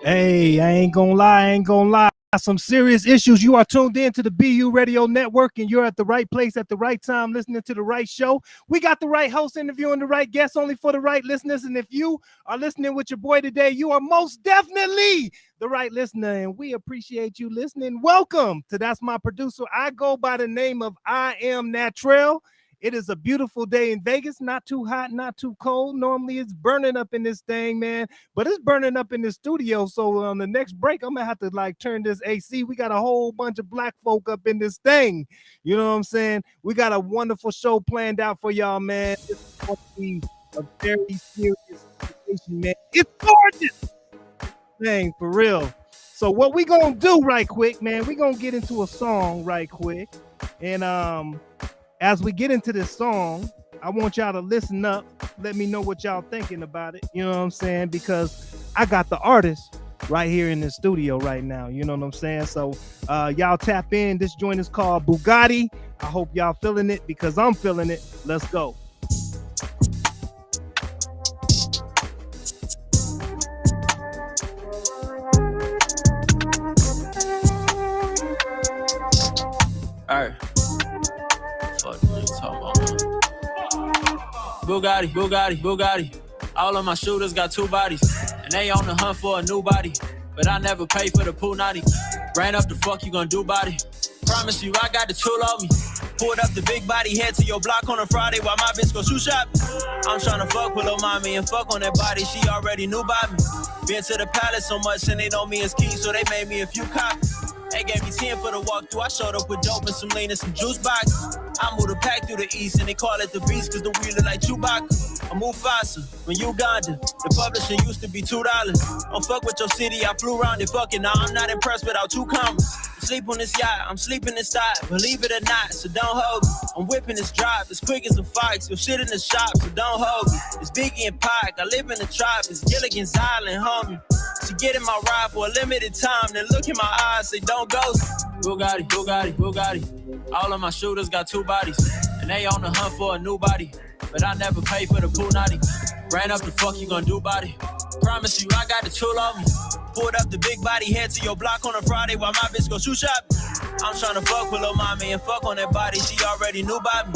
Hey, I ain't gonna lie. Some serious issues. You are tuned in to the BU Radio Network, and you're at the right place at the right time, listening to the right show. We got the right host interviewing the right guests, only for the right listeners. And if you are listening with your boy today, you are most definitely the right listener, and we appreciate you listening. Welcome to That's My Producer. I go by the name of I Am Natrell. It is a beautiful day in Vegas. Not too hot, not too cold. Normally it's burning up in this thing, man, but it's burning up in the studio. So on the next break, I'm gonna have to like turn this AC. We got a whole bunch of black folk up in this thing. You know what I'm saying? We got a wonderful show planned out for y'all, man. This is going to be a very serious situation, man. It's gorgeous thing for real. So what we gonna do right quick, man? We gonna get into a song right quick, and as we get into this song, I want y'all to listen up. Let me know what y'all thinking about it. You know what I'm saying? Because I got the artist right here in the studio right now. You know what I'm saying? So y'all tap in. This joint is called Bugatti. I hope y'all feeling it because I'm feeling it. Let's go. All right. Bugatti. All of my shooters got two bodies, and they on the hunt for a new body. But I never pay for the pool naughty. Ran up the fuck you gon' do body. Promise you I got the tool on me. Pulled up the big body, head to your block on a Friday while my bitch go shoe shop. I'm tryna fuck with lil' mommy and fuck on that body. She already knew about me. Been to the palace so much and they know me as KeeZY, so they made me a few copies. They gave me 10 for the walkthrough. I showed up with dope and some lean and some juice boxes. I moved a pack through the east and they call it the beast cause the wheel look like Chewbacca. I move faster from Uganda. The publishing used to be $2. Don't fuck with your city, I flew around it fucking. Now I'm not impressed without 2 commas. Sleep on this yacht, I'm sleeping inside. Believe it or not, so don't hold me. I'm whipping this drive as quick as a fox. Your shit in the shop, so don't hold me. It's Biggie and Pac, I live in the tribe. It's Gilligan's Island, homie. She get in my ride for a limited time, then look in my eyes, say don't ghost. Bugatti. All of my shooters got two bodies, and they on the hunt for a new body. But I never pay for the pool naughty. Ran up the fuck you gon' do body. Promise you I got the tool on me. Pulled up the big body, head to your block on a Friday while my bitch go shoe shop. I'm tryna fuck with lil' mommy and fuck on that body. She already knew about me.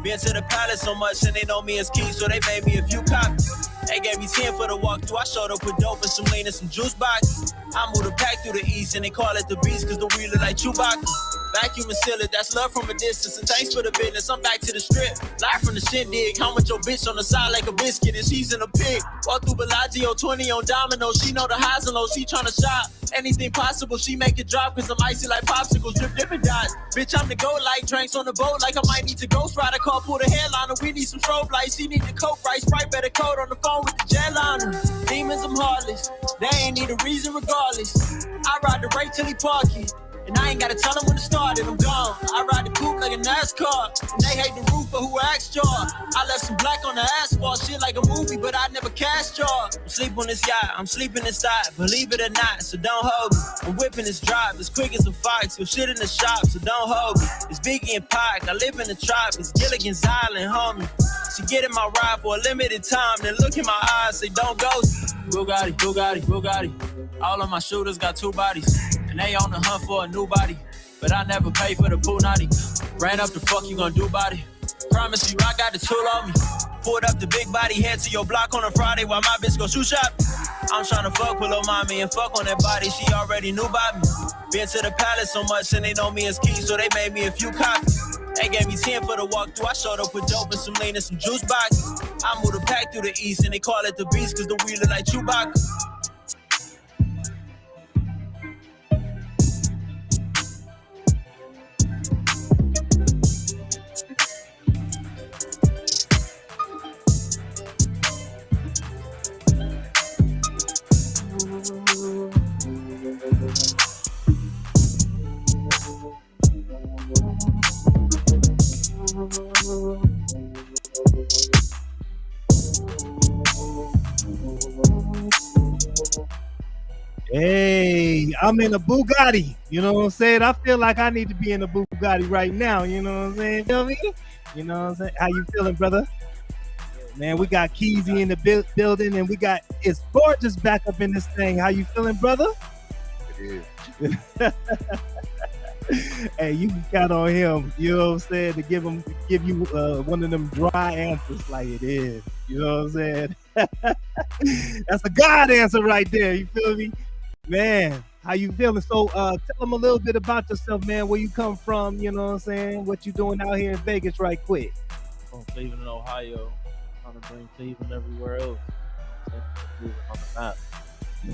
Been to the palace so much and they know me as KeeZY, so they made me a few copies. They gave me 10 for the walkthrough. I showed up with dope and some lean and some juice boxes. I moved a pack through the east and they call it the beast cause the wheel look like Chewbacca. Vacuum and seal it, that's love from a distance. And thanks for the business, I'm back to the strip. Live from the shindig, how much your bitch on the side like a biscuit and she's in a pig. Walk through Bellagio, 20 on Domino. She know the highs and lows, she tryna shop. Anything possible, she make it drop cause I'm icy like popsicles, drip dipping dots. Bitch, I'm the go like drinks on the boat like I might need to ghost ride a car, pull the headliner. We need some strobe lights, she need the coke right, Sprite better code on the phone with the jet liner. Demons, I'm heartless, they ain't need a reason regardless. I ride the right till he park it. And I ain't gotta tell them when to start and I'm gone. I ride the coupe like a NASCAR. And they hate the roof, but who asked y'all? I left some black on the asphalt, shit like a movie, but I never cast y'all. I'm sleep on this yacht, I'm sleeping inside, believe it or not, so don't hold me. I'm whipping this drive as quick as a fox, your shit in the shop, so don't hold me. It's Biggie and Pac, I live in the tribe, it's Gilligan's Island, homie. She get in my ride for a limited time, then look in my eyes, say don't ghost. Bugatti. All of my shooters got two bodies, and they on the hunt for a new body. But I never pay for the pool naughty. Ran up the fuck you gon' do body. Promise you I got the tool on me. Pulled up the big body, head to your block on a Friday while my bitch go shoe shop. I'm tryna fuck with lil' mommy and fuck on that body. She already knew about me. Been to the palace so much and they know me as KeeZY, so they made me a few copies. They gave me 10 for the walkthrough. I showed up with dope and some lean and some juice boxes. I moved a pack through the east and they call it the beast cause the wheel look like Chewbacca. Hey, I'm in a Bugatti. You know what I'm saying? I feel like I need to be in a Bugatti right now. You know what I'm saying? Feel me? You know what I'm saying? How you feeling, brother? Man, we got KeeZY in the building, and we got It's Gorgeous back up in this thing. How you feeling, brother? It is. Hey, you can count on him, you know what I'm saying, to give you one of them dry answers like it is. You know what I'm saying? That's a God answer right there. You feel me? Man, how you feeling? So tell them a little bit about yourself, man, where you come from, you know what I'm saying, what you doing out here in Vegas right quick. From Cleveland, Ohio, trying to bring Cleveland everywhere else. On the map.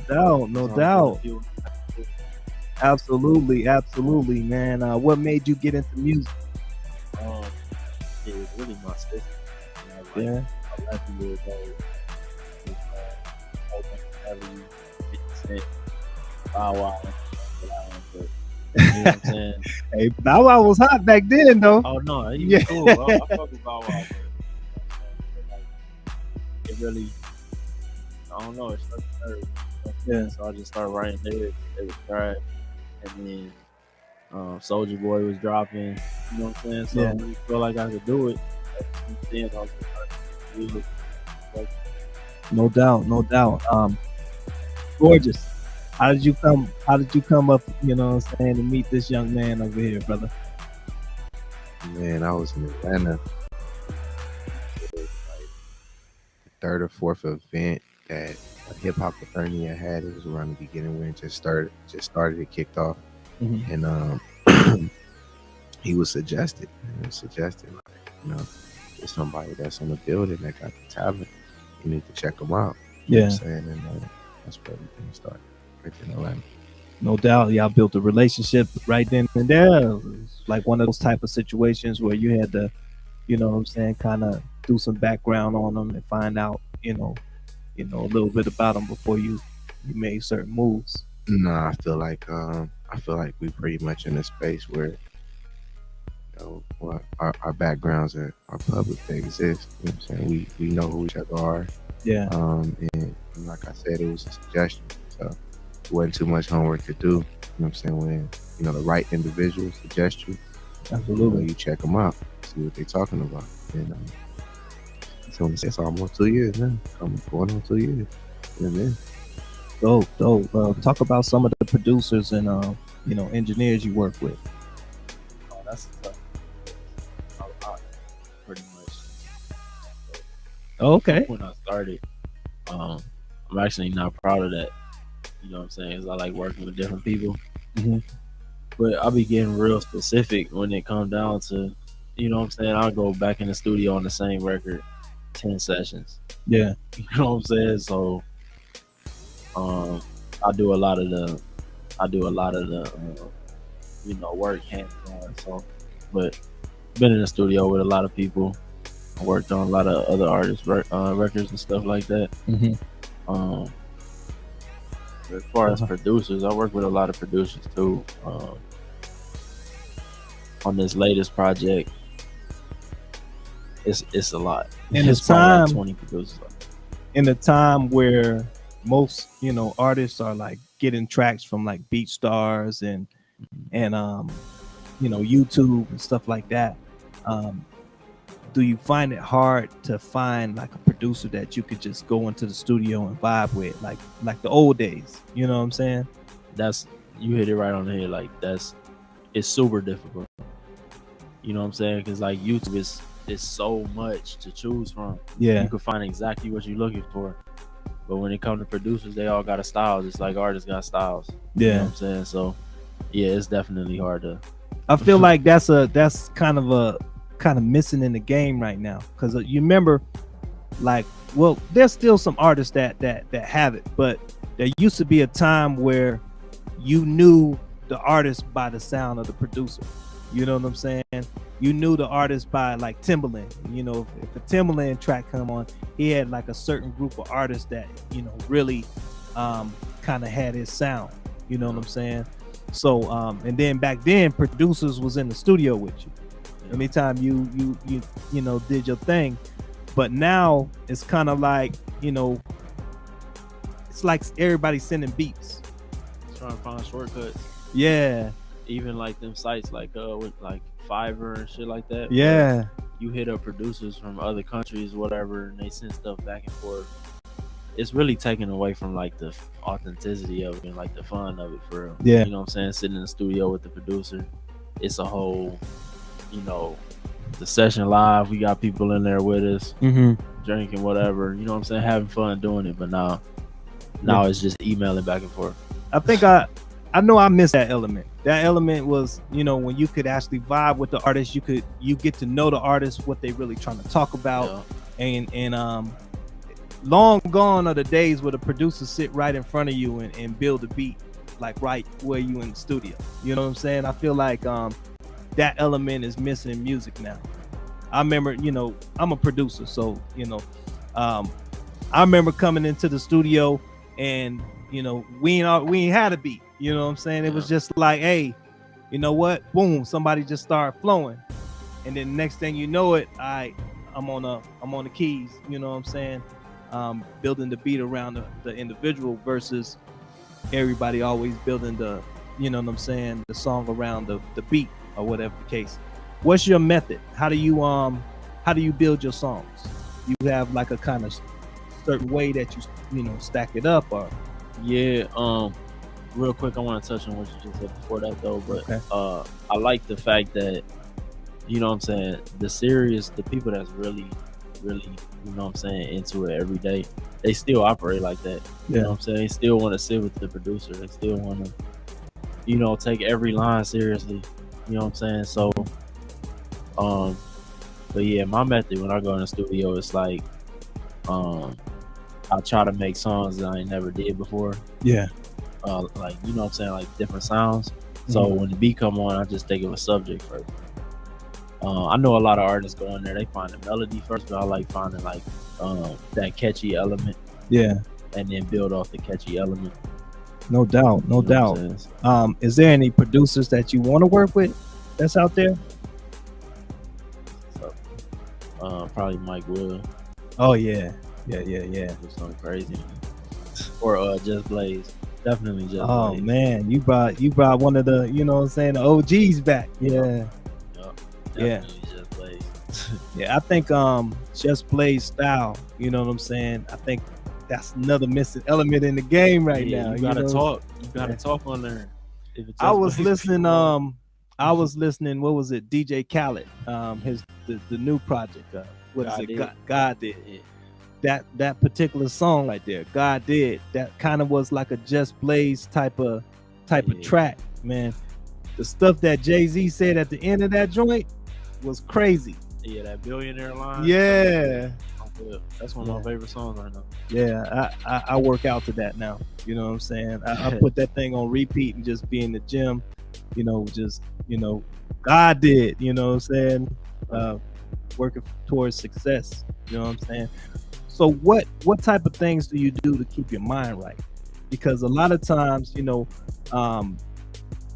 No doubt. Absolutely, man. What made you get into music? It was really my sister. You know, I 11 years old. Every 50 Bow Wow. You know what I'm saying? Hey, Bow Wow was hot back then, though. Oh no, he was cool. I fuck with Bow Wow. It really, I don't know. It's like nerve. Yeah. So I just started writing lyrics. It was trash, and then Soulja Boy was dropping. You know what I'm saying? So I really feel like I could do it. Then I was music. No doubt. Gorgeous. How did you come up, you know what I'm saying, to meet this young man over here, brother? Man, I was in Atlanta. It was like the third or fourth event that a hip hop fraternity had. It was around the beginning when it just started. It kicked off, and he was suggested. Like, you know, there's somebody that's in the building that got the talent. You need to check them out. You know what I'm saying? And that's where everything started. Right in Atlanta. No doubt, y'all built a relationship right then and there. It's like one of those type of situations where you had to, you know what I'm saying, kind of do some background on them and find out, you know, a little bit about them before you made certain moves. No, I feel like we pretty much in a space where, you know, our backgrounds are public. They exist. You know what I'm saying? We know who each other are. Yeah. And like I said, it was a suggestion. So it wasn't too much homework to do. You know what I'm saying? When, you know, the right individuals suggest you, absolutely, you check them out, see what they're talking about. And so it's almost 2 years now. I'm going on 2 years. And then dope. Talk about some of the producers and engineers you work with. Oh, that's a lot, pretty much. Okay. When I started, I'm actually not proud of that. You know what I'm saying? Because I like working with different people. But I'll be getting real specific when it comes down to, you know what I'm saying? I'll go back in the studio on the same record 10 sessions. Yeah. You know what I'm saying? So I do a lot of the you know, work hands on. So, but been in the studio with a lot of people. I worked on a lot of other artists' records and stuff like that. As far as producers, I work with a lot of producers too. On this latest project, it's a lot. In the time, like 20 producers. In the time where most, you know, artists are like getting tracks from like BeatStars and you know, YouTube and stuff like that. Do you find it hard to find like a producer that you could just go into the studio and vibe with, like the old days? You know what I'm saying? You hit it right on the head. Like it's super difficult. You know what I'm saying? Because like YouTube is so much to choose from. Yeah, you can find exactly what you're looking for. But when it comes to producers, they all got a style. Just like artists got styles. Yeah, you know what I'm saying? So yeah, it's definitely hard to. I feel like that's kind of missing in the game right now, because you remember, like, well, there's still some artists that have it, but there used to be a time where you knew the artist by the sound of the producer. You know what I'm saying? You knew the artist by like Timbaland. You know, if a Timbaland track come on, he had like a certain group of artists that, you know, really kind of had his sound. You know what I'm saying? So and then back then, producers was in the studio with you. Anytime you know, did your thing. But now it's kind of like, you know, it's like everybody's sending beats. Trying to find shortcuts. Yeah. Even like them sites like with like Fiverr and shit like that. Yeah. you hit up producers from other countries, whatever, and they send stuff back and forth. It's really taken away from like the authenticity of it and like the fun of it for real. Yeah. You know what I'm saying? Sitting in the studio with the producer, it's a whole, you know, the session live. We got people in there with us, drinking whatever. You know what I'm saying? Having fun doing it. But now it's just emailing back and forth. I think I know I missed that element. That element was, you know, when you could actually vibe with the artist, you get to know the artist, what they really trying to talk about, and long gone are the days where the producers sit right in front of you and build a beat like right where you in the studio. You know what I'm saying? I feel like that element is missing in music now. I remember, you know, I'm a producer, so you know, I remember coming into the studio and you know we ain't had a beat. You know what I'm saying? It was just like, hey, you know what? Boom, somebody just started flowing, and then next thing you know it, I'm on the keys. You know what I'm saying? Building the beat around the individual versus everybody always building the, you know what I'm saying, the song around the beat or whatever the case. What's your method? How do you build your songs? You have like a kind of certain way that you know stack it up, or real quick, I want to touch on what you just said before that though, but I like the fact that, you know what I'm saying, the people that's really, you know what I'm saying, into it every day, they still operate like that. You know what I'm saying? They still want to sit with the producer. They still want to, you know, take every line seriously. You know what I'm saying? So, but yeah, my method when I go in the studio, it's like, I try to make songs that I ain't never did before. Yeah. Like, you know what I'm saying, like different sounds. So when the beat come on, I just think of a subject first. I know a lot of artists go in there, they find the melody first, but I like finding like that catchy element. Yeah. And then build off the catchy element. No doubt. Is there any producers that you want to work with that's out there? So, probably Mike Will. Oh yeah. Do something crazy. Or Just Blaze. Definitely Just Blaze. Oh man, you brought one of the, you know what I'm saying, the OGs back. Yeah. Definitely Just Blaze. Yeah, I think Just Blaze style, you know what I'm saying? I think that's another missing element in the game right now. You gotta talk. You gotta talk on there. I was listening, what was it? DJ Khaled, the new project. What is it? God Did. Yeah. That particular song right there, God Did, that kind of was like a Just Blaze type of track, man. The stuff that Jay-Z said at the end of that joint was crazy. Yeah, that billionaire line. Yeah. That's one of my favorite songs right now. Yeah, I work out to that now. You know what I'm saying? I put that thing on repeat and just be in the gym, you know, just, you know, God did, you know what I'm saying? Working towards success, you know what I'm saying? So what type of things do you do to keep your mind right? Because a lot of times, you know,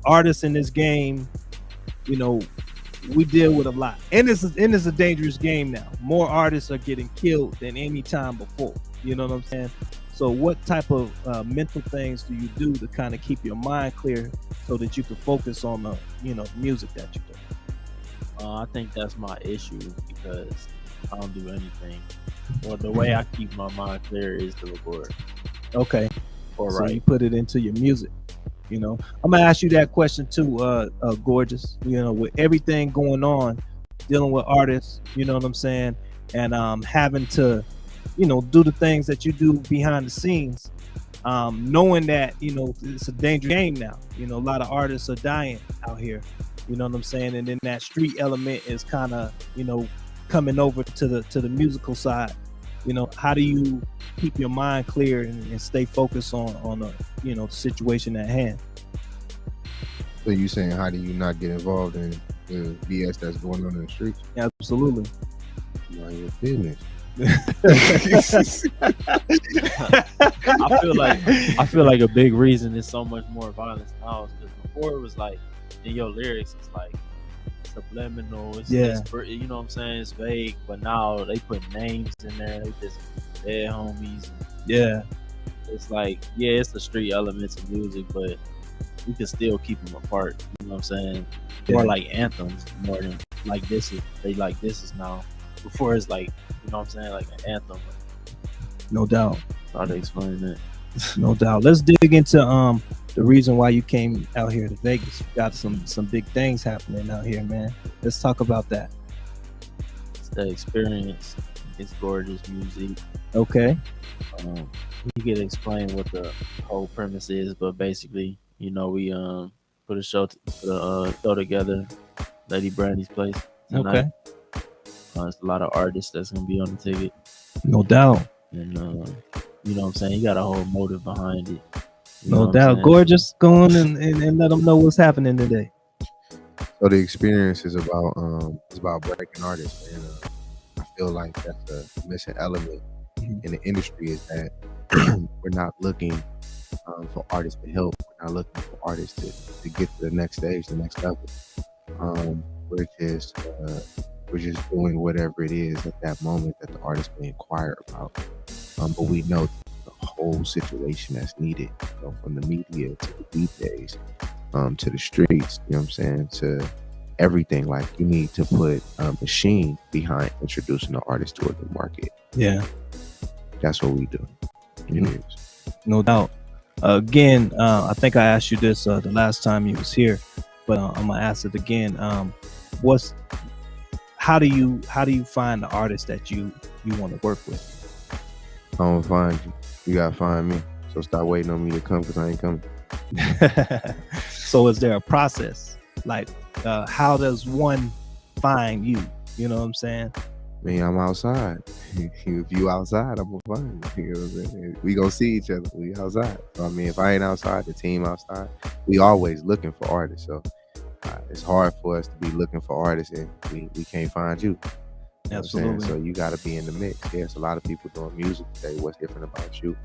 artists in this game, you know, we deal with a lot, and it's a dangerous game now. More artists are getting killed than any time before. You know what I'm saying? So what type of mental things do you do to kind of keep your mind clear so that you can focus on the, you know, music that you do? I think that's my issue because I don't do anything. Well, the way I keep my mind clear is to record. Okay. Or so write. You put it into your music. You know, I'm gonna ask you that question too, Gorgeous. You know, with everything going on, dealing with artists, you know what I'm saying, and having to, you know, do the things that you do behind the scenes, knowing that, you know, it's a dangerous game now. You know, a lot of artists are dying out here. You know what I'm saying, and then that street element is kind of, you know, coming over to the musical side. You know, how do you keep your mind clear and stay focused on the, you know, situation at hand? So you saying, how do you not get involved in the BS that's going on in the streets? Absolutely. Mind your business. I feel like a big reason is so much more violence now is because before it was like in your lyrics it's like subliminal, it's you know what I'm saying, it's vague, but now they put names in there, they just dead homies. It's like, it's the street elements of music, but we can still keep them apart, you know what I'm saying? More like anthems more than like this is now. Before it's like, you know what I'm saying, like an anthem. No doubt. How to explain that? No doubt. Let's dig into the reason why you came out here to Vegas. You got some big things happening out here, man. Let's talk about that. It's the experience. It's gorgeous music. Okay. You can explain what the whole premise is, but basically, you know, we put a show together, Lady Brandy's place tonight. Okay. There's a lot of artists that's gonna be on the ticket. No doubt. And you know what I'm saying? You got a whole motive behind it. No doubt. Gorgeous. Go on and let them know what's happening today. So the experience is about breaking artists, and I feel like that's a missing element in the industry, is that we're not looking for artists to help. We're not looking for artists to get to the next stage, the next level. We're just doing whatever it is at that moment that the artist may inquire about. But we know the whole situation that's needed, you know, from the media to the DJs, to the streets, you know what I'm saying, to everything. Like, you need to put a machine behind introducing the artist to a new market. Yeah. That's what we do. It is. No doubt. Again, I think I asked you this the last time you was here, but I'm gonna ask it again. How do you find the artist that you want to work with? I don't find you. You gotta find me. So stop waiting on me to come, because I ain't coming. So is there a process? Like, how does one find you? You know what I'm saying? I mean, I'm outside. If you outside, I'm gonna find you. You know what I'm saying? We gonna see each other. We outside. So, I mean, if I ain't outside, the team outside. We always looking for artists. So it's hard for us to be looking for artists and we can't find you. You know Absolutely. So you got to be in the mix. There's a lot of people doing music today. What's different about you?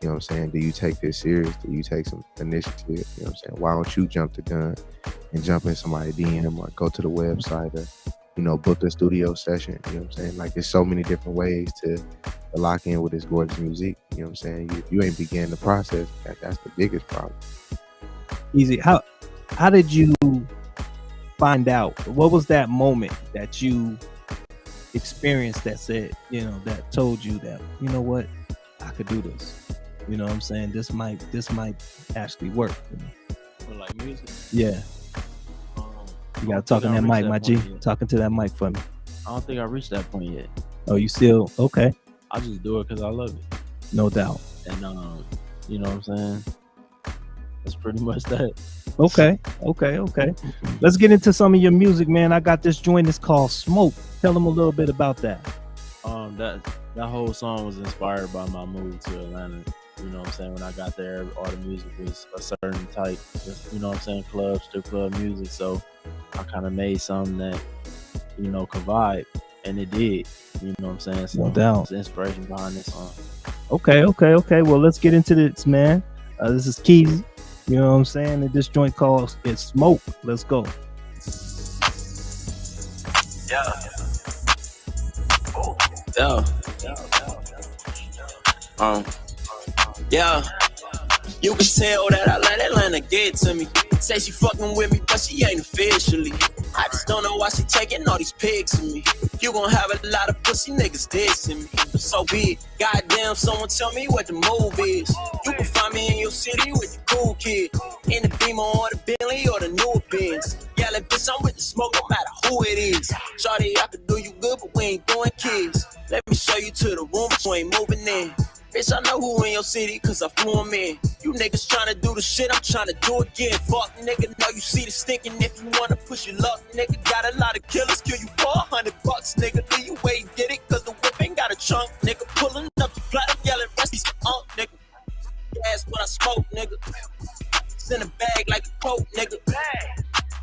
You know what I'm saying? Do you take this serious? Do you take some initiative? You know what I'm saying? Why don't you jump the gun and jump in somebody's DM or go to the website or, you know, book a studio session? You know what I'm saying? Like, there's so many different ways to lock in with this gorgeous music. You know what I'm saying? If you ain't began the process, that's the biggest problem. Easy. How did you find out? What was that moment that you experienced that said, you know, that told you that, you know what, I could do this? You know what I'm saying? This might actually work for me. For like music? Yeah. You gotta talk in that mic, my G. Talking to that mic for me. I don't think I reached that point yet. Oh, you still okay? I just do it because I love it. No doubt. And you know what I'm saying? That's pretty much that. Okay. Let's get into some of your music, man. I got this joint. It's called Smoke. Tell them a little bit about that. That whole song was inspired by my move to Atlanta. You know what I'm saying? When I got there, all the music was a certain type, you know what I'm saying, strip club music. So I kind of made something that, you know, could vibe, and it did. You know what I'm saying? So no doubt. It's the inspiration behind this song. Okay. Well, let's get into this, man. This is KeeZY. You know what I'm saying? And this joint called is Smoke. Let's go. Yeah. You can tell that I let Atlanta get to me. Say she fucking with me, but she ain't officially. I just don't know why she taking all these pics of me. You gon' have a lot of pussy niggas dissing me. So be it. Goddamn, someone tell me what the move is. You can find me in your city with the cool kid. In the Beamer or the Bentley or the newer Benz. Yeah, like bitch, I'm with the smoke no matter who it is. Shawty, I could do you good, but we ain't doing kids. Let me show you to the room, but you ain't moving in. Bitch, I know who in your city, cause I flew him in. You niggas tryna do the shit, I'm tryna do again. Fuck, nigga, know you see the stinking. If you wanna push your luck, nigga, got a lot of killers. Kill you for $100, nigga. Do you wait, get it? Cause the whip ain't got a trunk, nigga. Pulling up the platinum, yelling, rest nigga. Gas when I smoke, nigga. It's in a bag like a coat, nigga.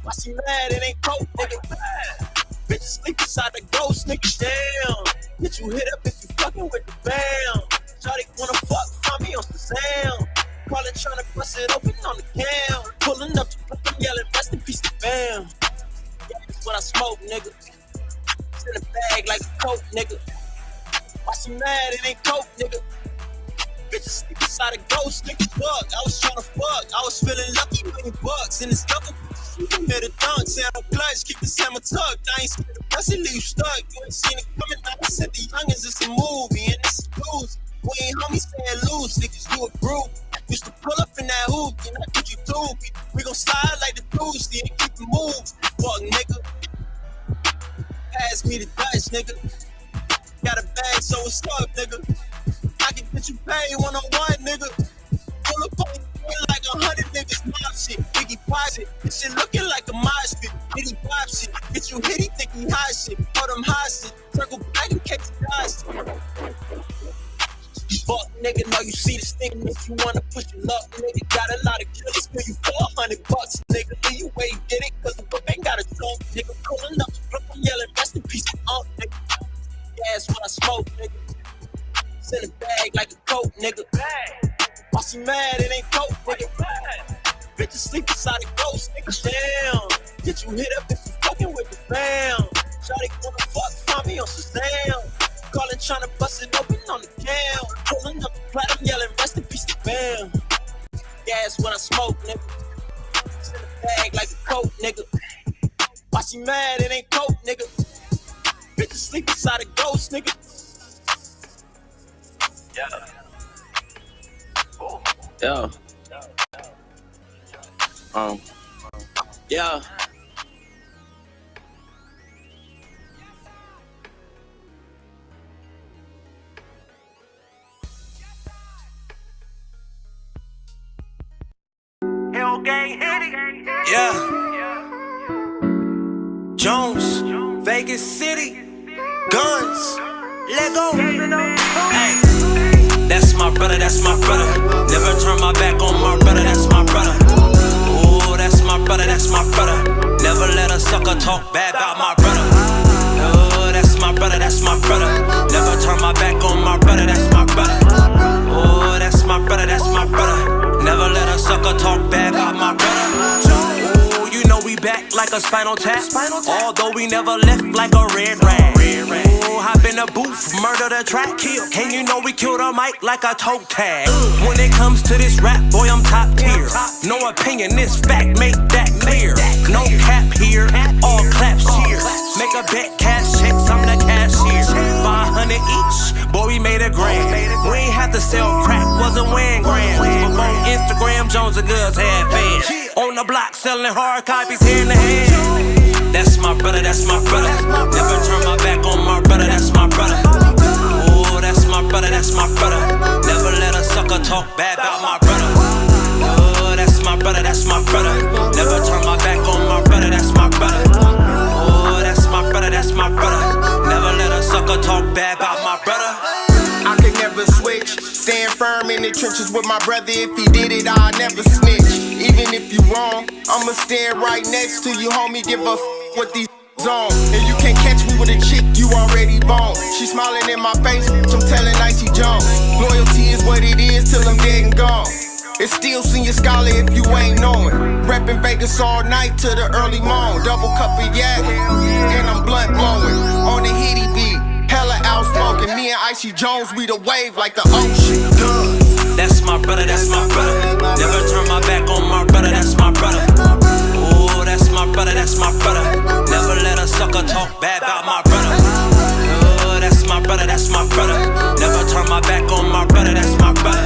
Why she mad? It ain't coke, nigga. Bitches sleep inside the ghost, nigga. Damn. Get you hit up if you fucking with the bam. Shawty wanna fuck, find me on the sound. Call it tryna bust it open on the cam. Pulling up, I'm yelling, rest in peace to bam. Yeah, that's what I smoke, nigga. It's in a bag like a coke, nigga. Why she mad? It ain't coke, nigga. Bitches sleep inside a ghost, nigga. Fuck, I was tryna fuck. I was feeling lucky $20 in this double. hit a dunk, said I'm clutch, keep the hammer tucked. I ain't scared of pressing, leave you stuck. You ain't seen it coming, I said the youngins, it's a movie, and this is blues. We ain't homies staying loose, niggas, you a group. Used to pull up in that hoop, and I get you too. We gon' slide like the Tuesday and keep the move. Fuck, nigga. Pass me the Dutch, nigga. Got a bag, so it's up, nigga. I can get you paid one-on-one, nigga. Pull up on you like 100 niggas, mob shit. Biggie pop shit. This shit looking like a mosh pit. Biggie pop shit. Get you hit, he think he hot shit. Hold him hostage. Circle back in case he dies. Fuck, nigga, know you see the stick. If you wanna push your luck, nigga, got a lot of killers. Give you $400, nigga. Leave you where you get it, cause the book ain't got a trunk. Nigga, pulling up, I'm yelling, rest in peace, nigga. Gas when I smoke, nigga. Send a bag like a coat, nigga. Why she mad, it ain't coke, nigga. Bitches sleep inside a ghost, nigga. Damn. Get you hit up if you fucking with the fam. Shawty wanna fuck, find me on Shazam. Calling, tryna bust it open on the cam. Pulling up the platinum, yelling, rest in peace, bam. Gas when I smoke, nigga. Send a bag like a coat, nigga. Why she mad, it ain't coke, nigga. Bitches sleep inside a ghost, nigga. Yeah. Yeah. Yeah. Hell gang hit it. Yeah. Jones, Vegas City, guns, let go. Hey, that's my brother, that's my brother. Never turn my back on my brother, that's my brother. Oh, that's my brother, that's my brother. Never let a sucker talk bad about my brother. Oh, that's my brother, that's my brother. Never turn my back on my brother, that's my brother. Oh, that's my brother, that's my brother. Never let a sucker talk bad about my brother. Oh, you know we back like a spinal tap. Although we never left like a red rag. Oh, hop in the booth, murder the track. And you know we killed a mic like a toe tag. When it comes to this rap, boy, I'm top tier. No opinion, this fact, make that clear. No cap here, all claps here. Make a bet, cash checks, I'm the cashier. 500 each, boy, we made a grand. We ain't have to sell crack, wasn't wearing grams. Before Instagram, Jones and Goods had fans. On the block, selling hard copies here in the hand. That's my brother, that's my brother. Never turn my back on my brother, that's my brother. Oh, that's my brother, that's my brother. Never let a sucker talk bad about my brother. Oh, that's my brother, that's my brother. Never turn my back on my brother, that's my brother. Oh, that's my brother, that's my brother. Never let a sucker talk bad about my brother. I could never switch. Stand firm in the trenches with my brother. If he did it, I'll never snitch. Even if you wrong, I'ma stand right next to you, homie. Give a what these on. And you can't catch me with a chick you already bone. She smiling in my face, I'm telling Icy Jones. Loyalty is what it is till I'm dead and gone. It's still senior scholar if you ain't knowing. Reppin' Vegas all night to the early morn. Double cup of yak, and I'm blunt blowing. On the hitty beat, hella outspoken. Me and Icy Jones, we the wave like the ocean. That's my brother, that's my brother. Never turn my back on my brother, that's my brother. Oh, that's my brother, that's my brother. Never let a sucker talk bad about my brother. Oh, that's my brother, that's my brother. Never turn my back on my brother, that's my brother.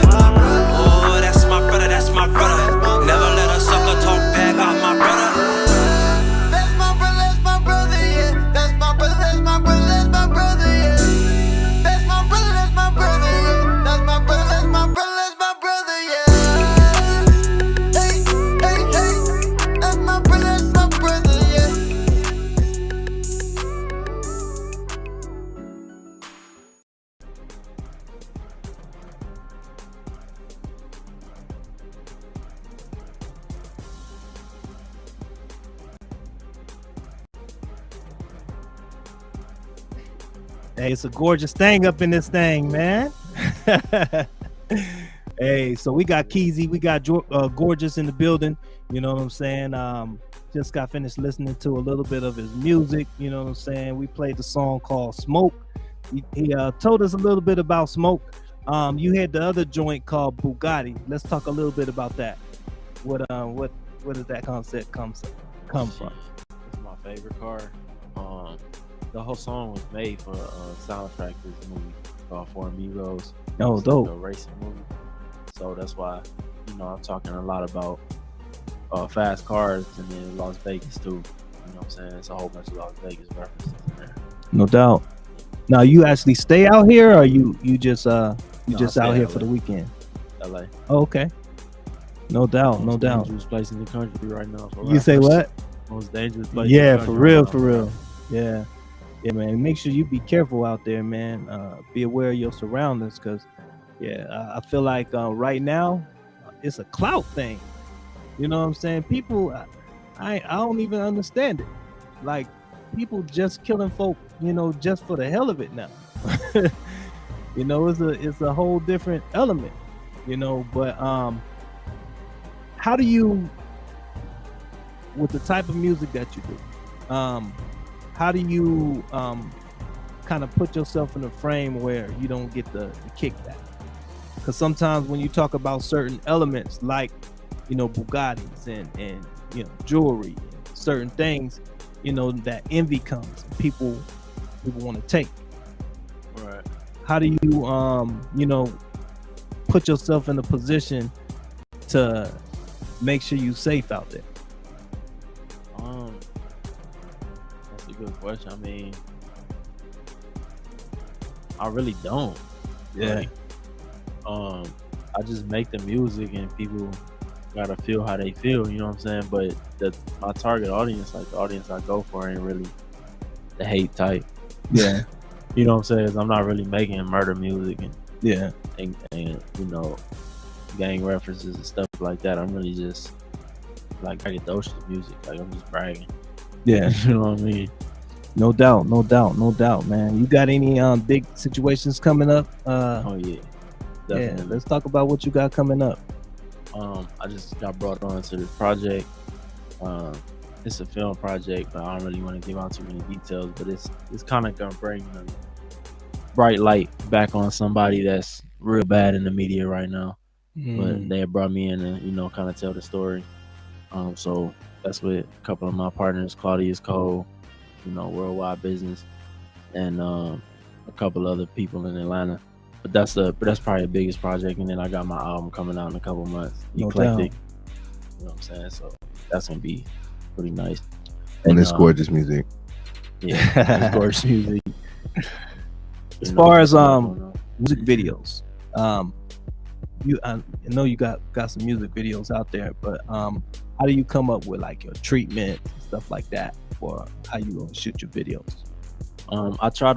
Oh, that's my brother, that's my brother. Never let a sucker talk bad about my brother. That's my brother, that's my brother, yeah. That's my brother, that's my brother, that's my brother, yeah. That's my brother, that's my brother, yeah. That's my brother, that's my brother, that's my brother, yeah. Hey, hey, hey. That's my brother, that's my brother, yeah. Hey, it's a gorgeous thing up in this thing, man. Hey, so we got KeeZY, we got Gorgeous in the building. You know what I'm saying? Just got finished listening to a little bit of his music. You know what I'm saying? We played the song called Smoke. He told us a little bit about Smoke. You had the other joint called Bugatti. Let's talk a little bit about that. What does that concept come from? come from? It's my favorite car. The whole song was made for a soundtrack to this movie called Four Amigos. Oh, It's dope. like a racing movie. So that's why, I'm talking a lot about fast cars and then Las Vegas too. You know what I'm saying? It's a whole bunch of Las Vegas references in there. No doubt. Now, you actually stay out here, or you just I just stay out in here LA. for the weekend? LA. Oh, okay. No doubt, no Most doubt. dangerous place in the country right now. For You say rappers. what? Most dangerous place. Yeah, in the for country real, right now for real. rappers. Yeah, yeah, man. Make sure you be careful out there, man. Be aware of your surroundings, cause I feel like right now it's a clout thing. You know what I'm saying? People, I don't even understand it. Like, people just killing folk, just for the hell of it now. It's a whole different element, But how do you, with the type of music that you do, how do you kind of put yourself in a frame where you don't get the kickback? Because sometimes when you talk about certain elements like Bugattis and jewelry, certain things, that envy comes and people want to take. Right. How do you put yourself in a position to make sure you're safe out there? That's a good question. I mean, I really don't. Yeah. Like, I just make the music and people gotta feel how they feel, you know what I'm saying? But my target audience, like the audience I go for, ain't really the hate type. Yeah. You know what I'm saying? I'm not really making murder music and Yeah. gang references and stuff like that. I'm really just like braggadocious music. Like, I'm just bragging. Yeah. You know what I mean? No doubt, man. You got any big situations coming up? Oh yeah, Yeah, definitely. let's talk about what you got coming up. I just got brought on to this project. It's a film project, but I don't really want to give out too many details. But it's kind of gonna bring a bright light back on somebody that's real bad in the media right now. But they brought me in to kind of tell the story. So that's with a couple of my partners, Claudius Cole, Worldwide Business, and a couple other people in Atlanta. But that's probably the biggest project. And then I got my album coming out in a couple months, No Eclectic. doubt. You know what I'm saying? So that's gonna be pretty nice. And it's gorgeous music. Yeah, it's gorgeous music. As far as music videos, I know you got some music videos out there, but how do you come up with like your treatment and stuff like that for how you gonna shoot your videos? I try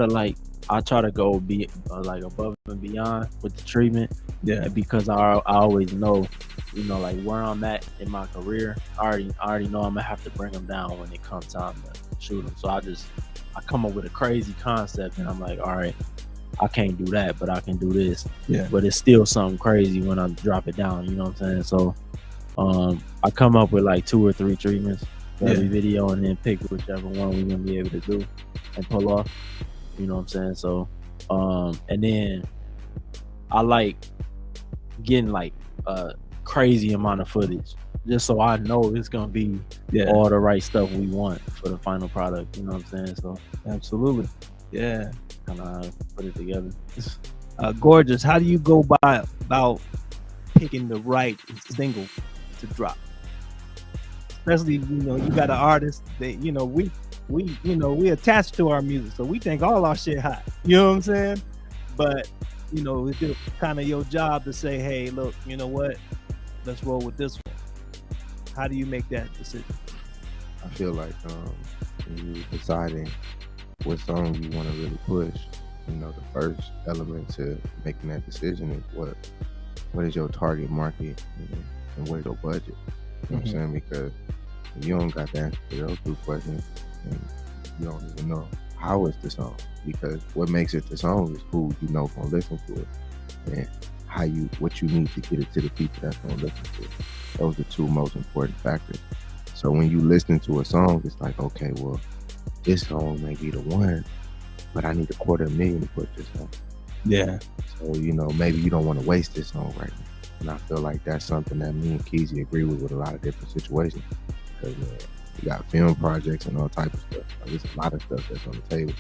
to go be like above and beyond with the treatment. Yeah. Because I always know, like where I'm at in my career. I already know I'm gonna have to bring them down when it comes time to shoot them. So I come up with a crazy concept and I'm like, all right, I can't do that, but I can do this. Yeah. But it's still something crazy when I drop it down. You know what I'm saying? So I come up with like 2 or 3 treatments for every video and then pick whichever one we're gonna be able to do and pull off. You know what I'm saying? So and then I like getting like a crazy amount of footage just so I know it's gonna be all the right stuff we want for the final product. You know what I'm saying? So Absolutely. Yeah. kind of put it together. Gorgeous. How do you go about picking the right single to drop? Especially, you got an artist that, we attached to our music, so we think all our shit hot. You know what I'm saying? But, it's kind of your job to say, hey, look, you know what? Let's roll with this one. How do you make that decision? I feel like when you're deciding what song you want to really push, the first element to making that decision is what is your target market, and what is your budget. You know what I'm saying? Because if you don't got the answer to those 2 questions, and you don't even know how it's the song, because what makes it the song is who gonna listen to it, and what you need to get it to the people that's gonna listen to it. Those are 2 most important factors. So when you listen to a song, it's like, okay, well, this song may be the one, but I need $250,000 to put this on. Yeah. So, maybe you don't want to waste this song right now. And I feel like that's something that me and KeeZY agree with a lot of different situations. Because We got film projects and all type of stuff. Like, there's a lot of stuff that's on the table,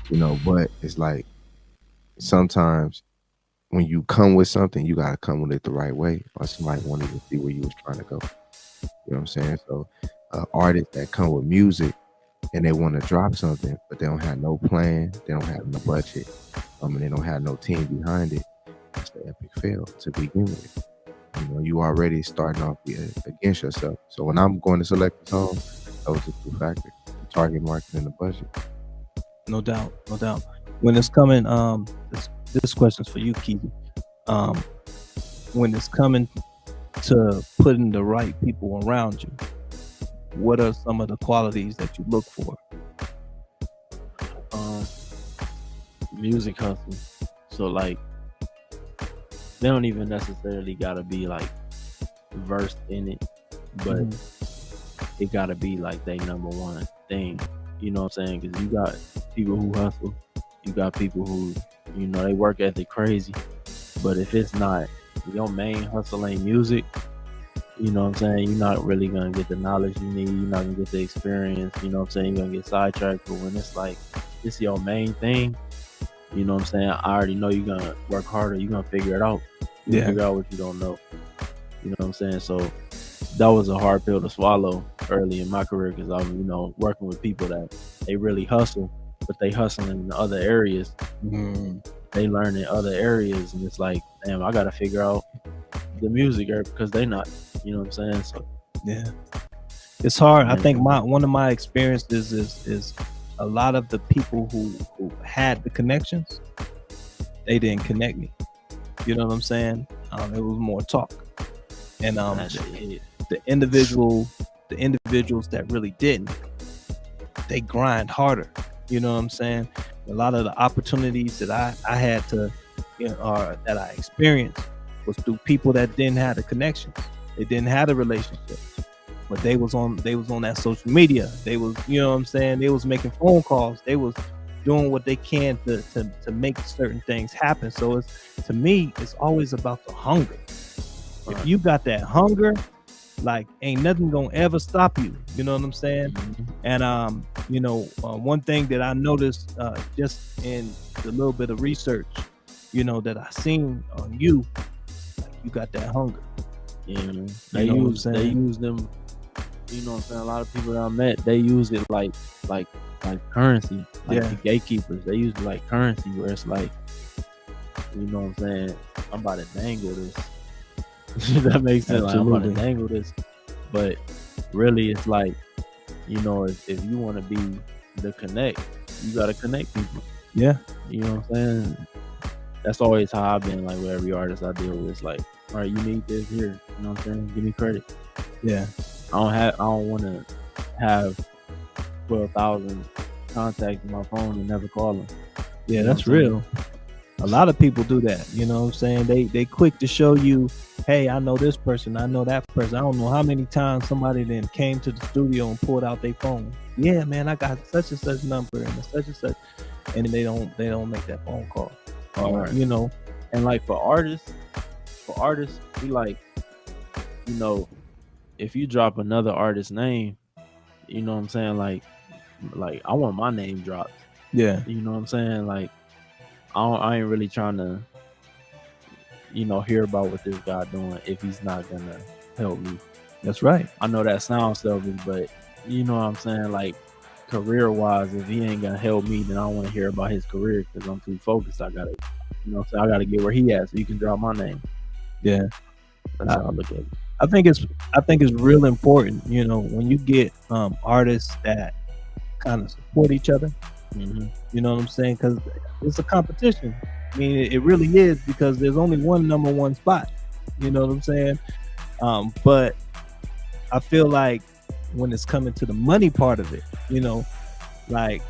you know. But it's like sometimes when you come with something, you gotta come with it the right way, or somebody won't even see where you was trying to go. You know what I'm saying? So artists that come with music and they want to drop something, but they don't have no plan, they don't have no budget, and they don't have no team behind it, that's the epic fail to begin with. You know, you already starting off against yourself. So when I'm going to select a song, those are two factors: the target market and the budget. No doubt, no doubt. When it's coming, this question's for you, KeeZY. When it's coming to putting the right people around you, what are some of the qualities that you look for? Music hustle. So like, they don't even necessarily gotta be like versed in it, but it gotta be like they number one thing. You know what I'm saying? Because you got people who hustle, you got people who, you know, they work ethic crazy, but if it's not your main hustle ain't music, you know what I'm saying, you're not really gonna get the knowledge you need, you're not gonna get the experience, you know what I'm saying, you're gonna get sidetracked. But when it's like, it's your main thing, you know what I'm saying, I already know you're gonna work harder, you're gonna figure it out. You figure out what you don't know. You know what I'm saying? So that was a hard pill to swallow early in my career, because I was, you know, working with people that they really hustle, but they hustle in other areas. They learn in other areas, and it's like, damn, I gotta figure out the music because they not, you know what I'm saying? So yeah, it's hard. I think one of my experiences is a lot of the people who had the connections, they didn't connect me. You know what I'm saying? It was more talk, and the individuals that really didn't, they grind harder. You know what I'm saying? A lot of the opportunities that I had to, you know, or that I experienced was through people that didn't have the connections. They didn't have the relationship, but they was on that social media. They was, you know what I'm saying? They was making phone calls. They was doing what they can to make certain things happen. So to me, it's always about the hunger. If you got that hunger, like, ain't nothing gonna ever stop you. You know what I'm saying? And you know, one thing that I noticed just in the little bit of research, you know, that I seen on you, like, you got that hunger. Yeah, they use them. You know what I'm saying? A lot of people that I met, they use it like currency. Like the gatekeepers, they use it like currency, where it's like, you know what I'm saying, I'm about to dangle this. That makes sense. Like, I'm about to dangle this, but really, it's like, you know, if you want to be the connect, you gotta connect people. Yeah, you know what I'm saying. That's always how I've been. Like, with every artist I deal with, it's like, all right, you need this here. You know what I'm saying? Give me credit. Yeah, I don't want to have 12,000 contacts in my phone and never call them. Yeah, that's real. A lot of people do that. You know what I'm saying? They quick to show you, hey, I know this person, I know that person. I don't know how many times somebody then came to the studio and pulled out their phone. Yeah, man, I got such and such number and such and such, and they don't make that phone call. Right. You know, and like for artists, we like, you know, if you drop another artist's name, you know what I'm saying, like I want my name dropped. Yeah, you know what I'm saying, like I ain't really trying to, you know, hear about what this guy doing if he's not gonna help me. That's right. I know that sounds selfish, but you know what I'm saying, like career wise, if he ain't gonna help me, then I don't want to hear about his career because I'm too focused. I gotta, you know, so I gotta get where he at so you can drop my name. Yeah, that's how I look at it. I think it's real important, you know, when you get artists that kind of support each other. You know what I'm saying? Because it's a competition. I mean, it really is, because there's only one number one spot. You know what I'm saying? But I feel like when it's coming to the money part of it, you know, like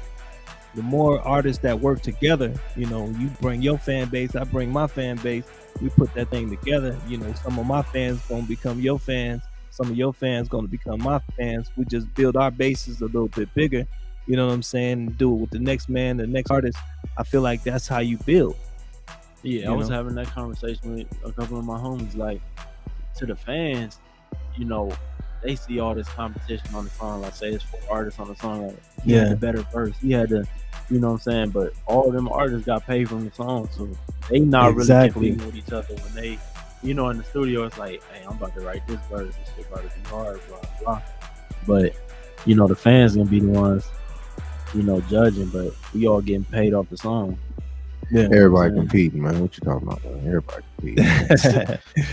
the more artists that work together, you know, you bring your fan base, I bring my fan base, we put that thing together. You know, some of my fans gonna become your fans, some of your fans gonna become my fans. We just build our bases a little bit bigger. You know what I'm saying? Do it with the next man, the next artist. I feel like that's how you build. Yeah, I was having that conversation with a couple of my homies. Like, to the fans, you know, they see all this competition on the song. Like say it's 4 artists on the song. Like, he had the better verse. He had the, you know what I'm saying. But all of them artists got paid from the song, so they not really competing with each other when they, you know, in the studio. It's like, hey, I'm about to write this verse. This shit about to be hard, blah blah. But you know, the fans gonna be the ones, you know, judging. But we all getting paid off the song. Yeah, everybody competing, man. What you talking about, man? Everybody competing.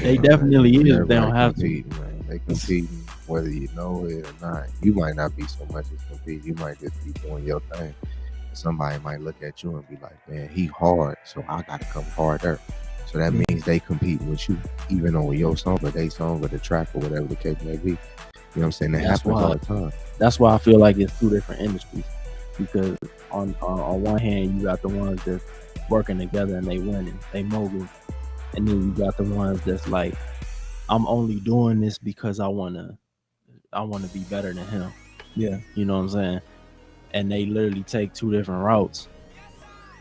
They definitely is. Everybody They don't have competing, man. They competing whether you know it or not. You might not be so much as competing. You might just be doing your thing. Somebody might look at you and be like, man, he hard, so I gotta come harder. So that means they competing with you, even on your song or they song or the track or whatever the case may be. You know what I'm saying? That happens all the time. That's why I feel like it's 2 different industries. Because on one hand, you got the ones that's working together and they winning, they mogul, and then you got the ones that's like, I'm only doing this because I wanna be better than him. Yeah, you know what I'm saying. And they literally take 2 different routes.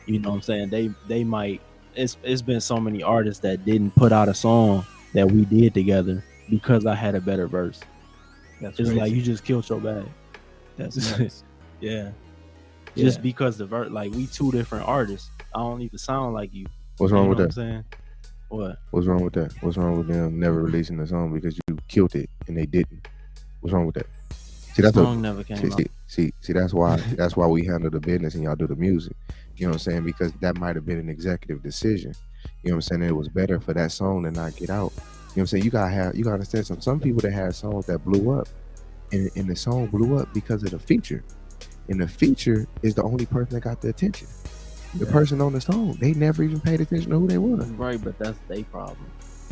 You know what I'm saying. They might. It's been so many artists that didn't put out a song that we did together because I had a better verse. That's just like you just killed your bag. That's nice. Yeah. Just because the verse, like we 2 different artists. I don't even sound like you. What's wrong with that? I'm saying? What? What's wrong with that? What's wrong with them never releasing the song because you killed it and they didn't? What's wrong with that? See, that's the song never came out. See, that's why we handle the business and y'all do the music. You know what I'm saying? Because that might have been an executive decision. You know what I'm saying? It was better for that song to not get out. You know what I'm saying? You gotta understand some people that had songs that blew up, and the song blew up because of the feature. And the feature is the only person that got the attention. The person on the song, they never even paid attention to who they were. Right, but that's their problem.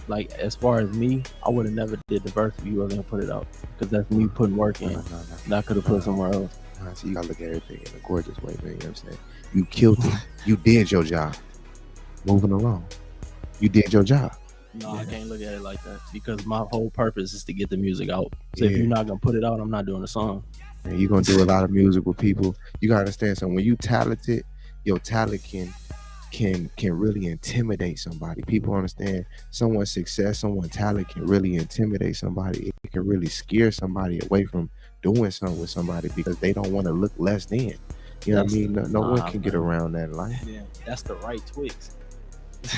Like as far as me, I would have never did the verse if you wasn't gonna put it out, because that's me putting work in. And I could have put somewhere else. So you gotta look at everything in a gorgeous way, man. You know what I'm saying? You killed it. You did your job. Moving along. You did your job. No, I can't look at it like that, because my whole purpose is to get the music out. So if you're not gonna put it out, I'm not doing the song. And you're gonna do a lot of music with people. You gotta understand something. When you talented, your talent can really intimidate somebody. People understand someone's success, someone's talent can really intimidate somebody. It can really scare somebody away from doing something with somebody because they don't want to look less than. You know what I mean? No one can get around that life. Yeah, that's the right Twix.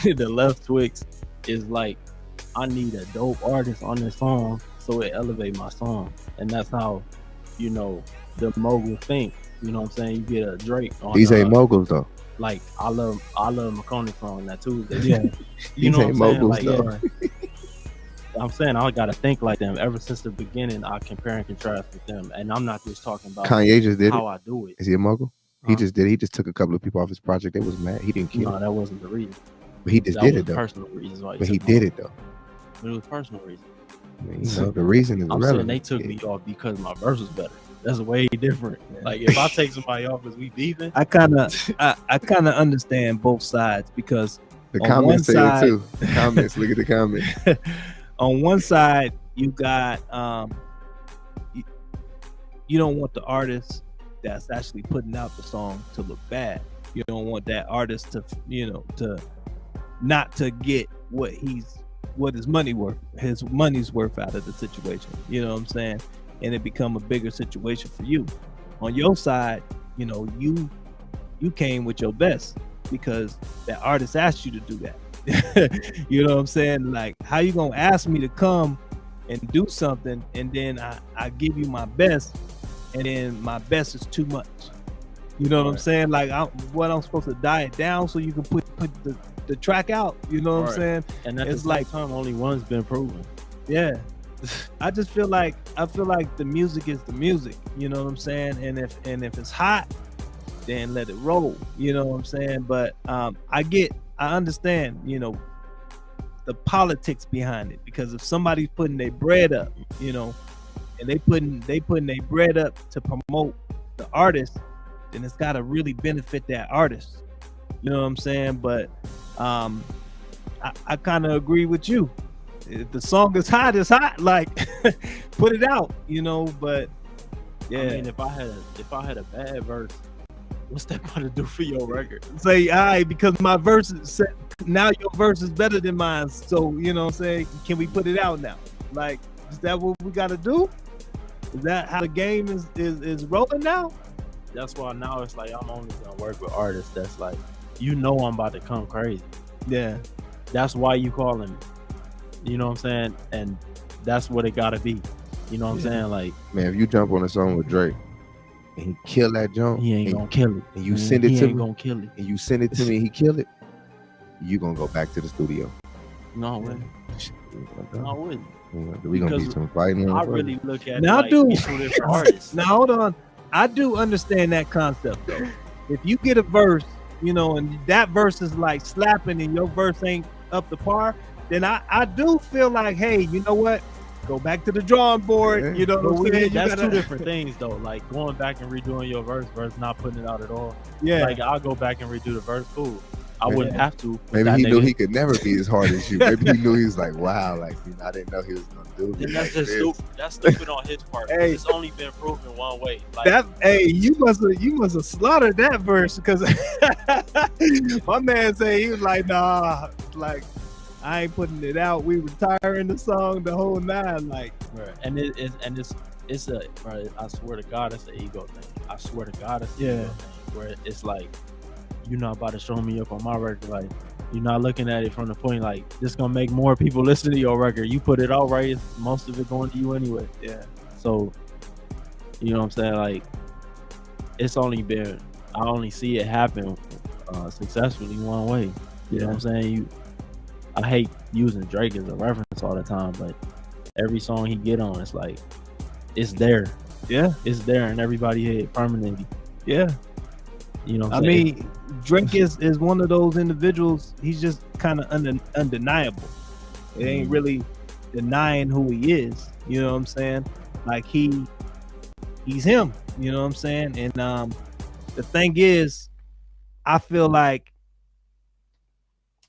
The left Twix is like, I need a dope artist on this song so it elevate my song. And that's how, you know, the mogul think. You know what I'm saying? You get a Drake on these ain't moguls though. Like I love McConaughey song that Tuesday. Yeah. You know what I'm saying? Moguls, like, though. yeah. I'm saying I gotta think like them. Ever since the beginning, I compare and contrast with them. And I'm not just talking about Kanye just did how it. I do it. Is he a mogul? He just did it. He just took a couple of people off his project. They was mad. He didn't kill No, that wasn't the reason. But he just That did was it though. personal reasons why. But he did it though. But it was personal reasons. I mean, you know, the reason is I'm irrelevant. saying they took me off because my verse was better. That's way different. Like if I take somebody off because we beefing, I kind of understand both sides, because the on comments say one it too. The comments, look at the comments. on one side you got you don't want the artist that's actually putting out the song to look bad. You don't want that artist to, you know, to not to get what his money's worth out of the situation. You know what I'm saying? And it become a bigger situation for you. On your side, you know, you came with your best because that artist asked you to do that. You know what I'm saying? Like, how you gonna ask me to come and do something, and then I give you my best, and then my best is too much? You know what I'm saying? Like, I'm supposed to diet down so you can put the track out. You know what I'm saying? and it's like time only one's been proven. Yeah. I feel like the music is the music, you know what I'm saying? And if it's hot, then let it roll, you know what I'm saying? But I understand, you know, the politics behind it, because if somebody's putting their bread up, you know, and they putting their bread up to promote the artist, then it's got to really benefit that artist, you know what I'm saying? But I kind of agree with you. If the song is hot, it's hot. Like, put it out, you know. But yeah, I mean, if I had a bad verse, what's that going to do for your record? Say, all right, because my verse is now your verse is better than mine. So, you know what I'm saying? Can we put it out now? Like, is that what we got to do? Is that how the game is rolling now? That's why now it's like I'm only gonna work with artists that's like, you know, I'm about to come crazy. Yeah. That's why you calling me. You know what I'm saying? And that's what it gotta be. You know what I'm saying? Like, Man, if you jump on a song with Drake and he kill that jump, he ain't gonna kill it. and you send it he to ain't me, gonna kill it. and you send it to me, and he kill it, you gonna go back to the studio. No, I wouldn't. No, I wouldn't. We gonna be Because some fighting. I really look at Now, it like dude. we two different artists. Now hold on. I do understand that concept though. If you get a verse, you know, and that verse is like slapping and your verse ain't up to par, then I do feel like, hey, you know what? Go back to the drawing board. Yeah. You know But what I'm saying? that's two different things though. Like going back and redoing your verse versus not putting it out at all. Yeah. Like I'll go back and redo the verse. Cool. I wouldn't have to. Maybe he knew he could never be as hard as you. Maybe he knew he was like, wow, like I didn't know he was gonna do it. And that's like just this. stupid. That's stupid on his part. Hey. It's only been proven one way. Like, That you must have slaughtered that verse because my man said he was like, nah, like I ain't putting it out. We retiring the song the whole nine, like. right. And it's a, right, I swear to God, it's an ego thing. I swear to God, it's an Yeah. ego thing. Where it's like, you're not about to show me up on my record. Like, you're not looking at it from the point like this gonna make more people listen to your record. You put it out right, it's most of it going to you anyway. Yeah. So, you know what I'm saying? Like, it's only been, I only see it happen successfully one way. You know what I'm saying? I hate using Drake as a reference all the time, but every song he get on, it's like, it's there. Yeah. It's there in everybody's head permanently. Yeah. You know what I I'm saying? mean, Drake is one of those individuals. He's just kind of undeniable. It ain't really denying who he is. You know what I'm saying? Like he's him. You know what I'm saying? And the thing is, I feel like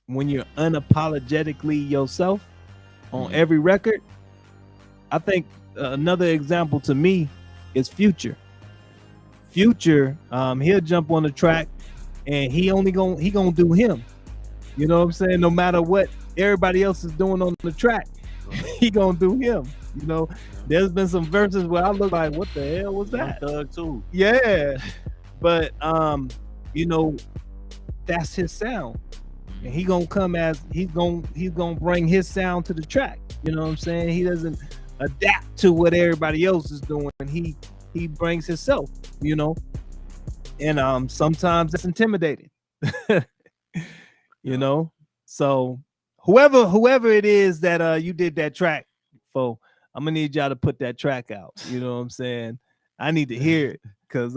when you're unapologetically yourself on every record, I think another example to me is Future. Future, he'll jump on the track and he gonna do him. You know what I'm saying? No matter what everybody else is doing on the track, he gonna do him. You know, there's been some verses where I look like, what the hell was that? Thug too. Yeah, but you know, that's his sound, and he gonna come as he's gonna bring his sound to the track. You know what I'm saying? He doesn't adapt to what everybody else is doing. He brings himself, you know, and sometimes that's intimidating, you know. So whoever it is that you did that track for, I'm gonna need y'all to put that track out. You know what I'm saying? I need to hear it because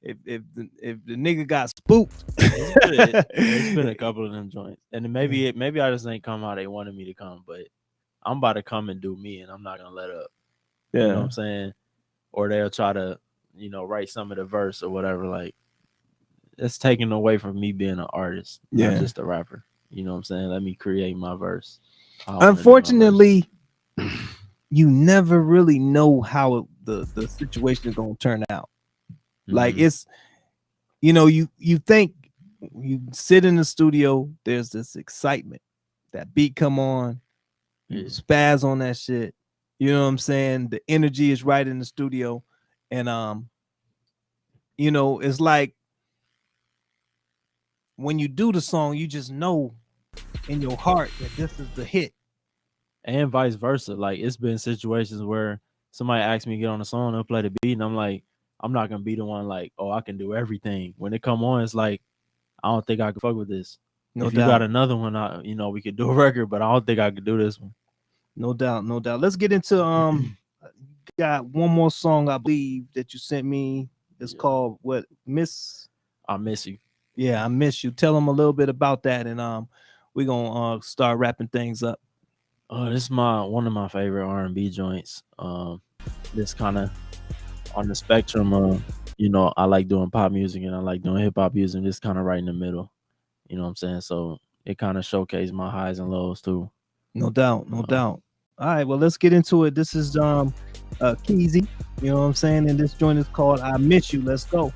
if the nigga got spooked, It's been a couple of them joints, and maybe I just ain't come how they wanted me to come, but I'm about to come and do me, and I'm not gonna let up. yeah, You know what I'm saying? Or they'll try to, you know, write some of the verse or whatever. Like, it's taken away from me being an artist, not just a rapper. You know what I'm saying? Let me create my verse. Unfortunately, you never really know how the situation is gonna turn out. Like it's, you know, you think you sit in the studio, there's this excitement, that beat come on, you spaz on that shit. You know what I'm saying? The energy is right in the studio, and you know, it's like when you do the song, you just know in your heart that this is the hit. And vice versa. Like, it's been situations where somebody asks me to get on the song and play the beat, and I'm like, I'm not gonna be the one like, oh, I can do everything. When it come on, it's like, I don't think I can fuck with this. No if doubt. you got another one, you know, we could do a record, but I don't think I could do this one. No doubt, no doubt. Let's get into got one more song I believe that you sent me. It's called what? I Miss You. Yeah, I Miss You. Tell them a little bit about that, and we're gonna start wrapping things up. This is one of my favorite R&B joints. This kind of on the spectrum of, you know, I like doing pop music and I like doing hip hop music. This kind of right in the middle. You know what I'm saying? So it kind of showcased my highs and lows too. No doubt, no doubt. All right, well, let's get into it. This is KeeZY, you know what I'm saying? And this joint is called I Miss You. Let's go.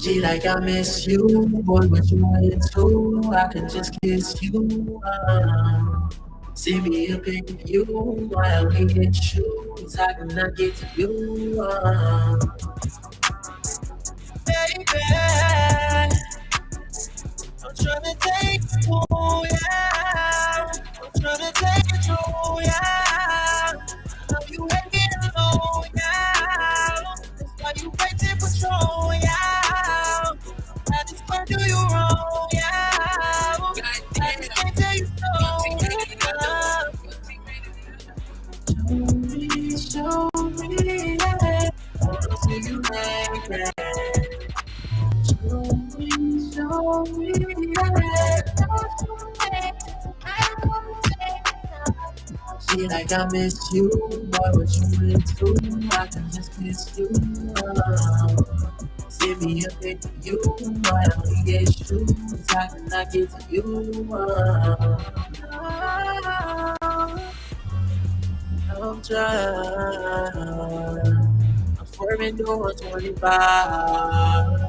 She like I miss you, boy, what you into? I can just kiss you. See me a pic of you while we get shoes. I cannot get to you. Baby, I'm trying to take you, yeah. I'm trying to take you, yeah. Now you hanging low, yeah. That's why you waiting patrol, yeah. I just can't do you wrong, yeah. I just can't tell you no. Show me, yeah. I wanna see you naked. Show me, yeah. She like I miss you, boy, what you into? I can just kiss you. See me a pic of you, why don't we get shoes? I cannot get to you. I'm trying. I'm swerving doing 25.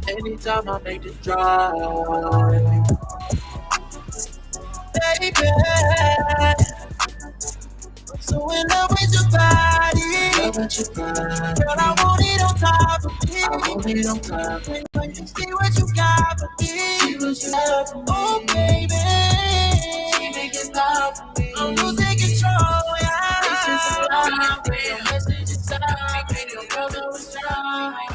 Anytime I make the drive. Baby, I'm so in love with your body. Girl, I want it on top of me. I want it on top of me. When you see what you got for me. See what you got for me. Oh, baby. She make it pop for me. I'm losing control, yeah. This is a lie. Your message is out. Your brother was trying.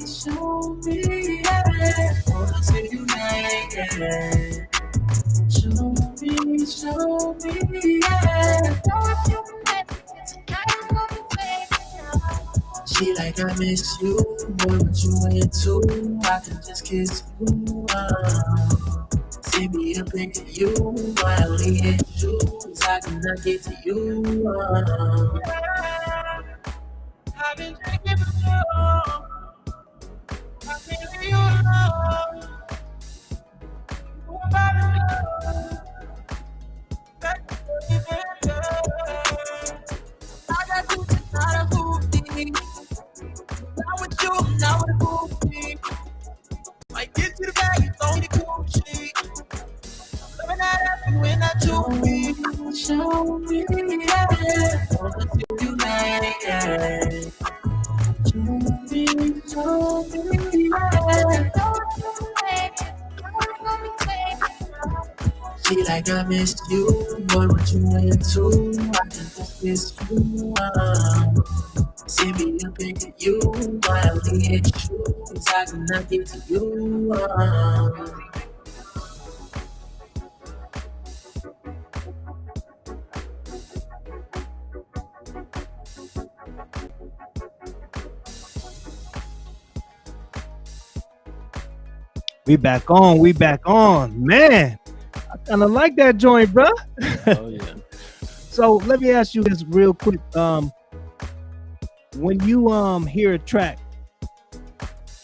Show me, yeah. Wanna see you naked. Show me, yeah. She like I miss you, boy, what you into? I can just kiss you. See me a pic of you, while we in shoes. I cannot get to you. I've been drinking before. I can't leave you alone. You about to know. I got you tonight, a hoopty. Not with you, not with a hoopty. Might get to the bag, it's only Gucci. Loving that ass, you in that jewelry. Show me, yeah. Wanna see you naked. Show me, yeah. She like I missed you, boy, what you into? I can just miss you. See me a pic of you, while we in shoes. I cannot get to you. We back on, man. I kind of like that joint, bro. Oh yeah. So let me ask you this real quick. When you hear a track,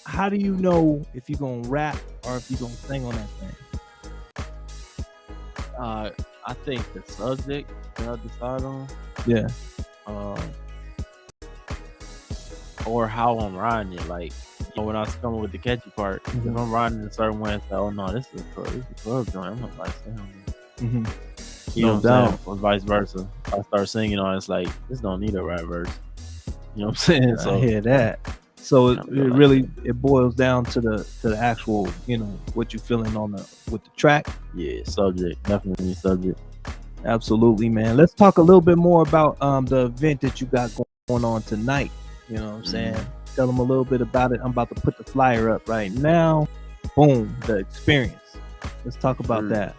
how do you know if you're gonna rap or if you're gonna sing on that thing? I think the subject that I decide on, Yeah. or how I'm riding it. Like, you know, when I was coming with the catchy part, if I'm riding in a certain way and say, "Oh no, this is a club joint," I'm not like saying, you know what I'm saying, or vice versa. I start singing on, it's like this don't need a rap verse. You know what I'm saying? I hear that. So it really boils down to the actual, you know, what you feeling with the track. Yeah, subject, definitely subject. Absolutely, man. Let's talk a little bit more about the event that you got going on tonight. You know what I'm saying? Tell them a little bit about it. I'm about to put the flyer up right now. Boom, the experience. Let's talk about that.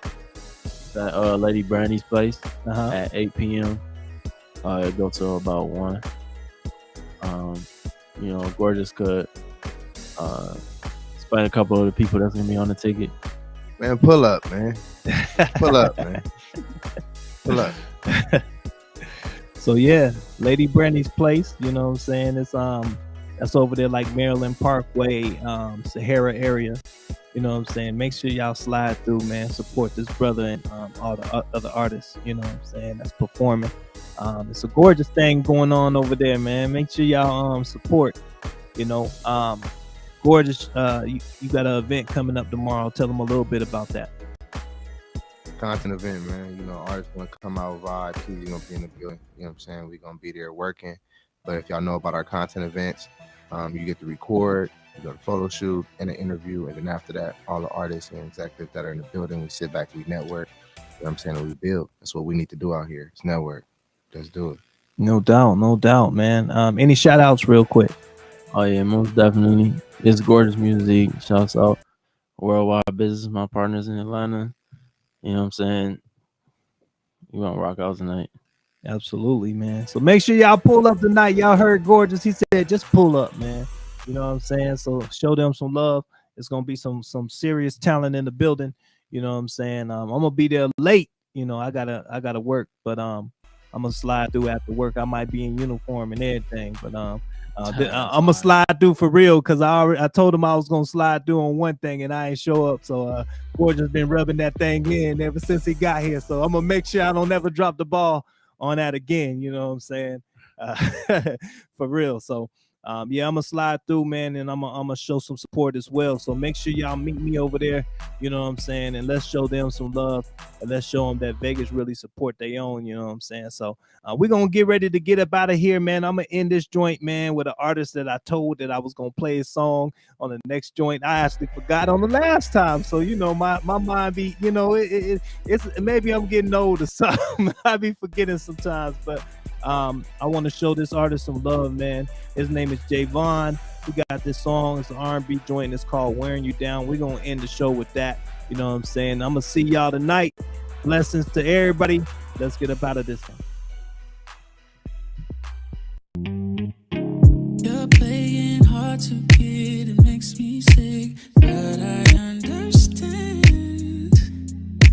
At Lady Brandy's place Uh-huh. at 8 p.m. It go till about 1. You know, gorgeous cut. Despite a couple of the people that's gonna be on the ticket. Man, pull up, man. Pull up, man. Pull up. So yeah, Lady Brandy's place, you know what I'm saying? It's that's over there like Maryland Parkway, Sahara area. You know what I'm saying? Make sure y'all slide through, man. Support this brother and all the other artists, you know what I'm saying, that's performing. It's a gorgeous thing going on over there, man. Make sure y'all support, you know. Gorgeous, you got an event coming up tomorrow. Tell them a little bit about that. Content event, man. You know, artists gonna come out vibe. KeeZY gonna be in the building. You know what I'm saying? We gonna be there working. But if y'all know about our content events, you get to record, you go to photo shoot and an interview, and then after that, all the artists and executives that are in the building, we sit back, we network. You know what I'm saying? And we build. That's what we need to do out here. It's network. Let's do it. No doubt, man. Any shout outs real quick? Oh yeah, most definitely. It's gorgeous music. Shouts out Worldwide Business, my partners in Atlanta. You know what I'm saying? You gonna rock out tonight. Absolutely, man. So make sure y'all pull up tonight. Y'all heard Gorgeous. He said just pull up, man. You know what I'm saying? So show them some love. It's gonna be some serious talent in the building. You know what I'm saying? I'm gonna be there late. You know, I gotta work, but I'm gonna slide through after work. I might be in uniform and everything, but I'm gonna slide through for real, because I told him I was gonna slide through on one thing and I ain't show up. So Gorgeous been rubbing that thing in ever since he got here. So I'm gonna make sure I don't ever drop the ball on that again. You know what I'm saying? For real. So yeah, I'm gonna slide through, man, and I'm gonna show some support as well. So make sure y'all meet me over there. You know what I'm saying? And let's show them some love, and let's show them that Vegas really support their own. You know what I'm saying? So we're gonna get ready to get up out of here, man. I'm gonna end this joint, man, with an artist that I told that I was gonna play his song on the next joint. I actually forgot on the last time, so you know my mind be, you know, it's maybe I'm getting old or something. I be forgetting sometimes, but I want to show this artist some love, man. His name is Javon. We got this song. It's an R&B joint. It's called Wearing You Down. We're going to end the show with that. You know what I'm saying? I'm going to see y'all tonight. Blessings to everybody. Let's get up out of this one. You're playing hard to get. It makes me sick, but I understand.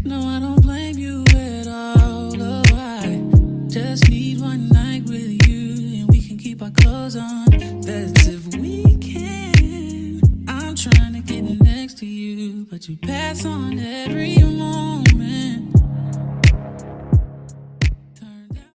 No, I don't blame you at all. Oh, I just need one night with you, and we can keep our clothes on. That's if we can. I'm trying to get next to you, but you pass on everyone.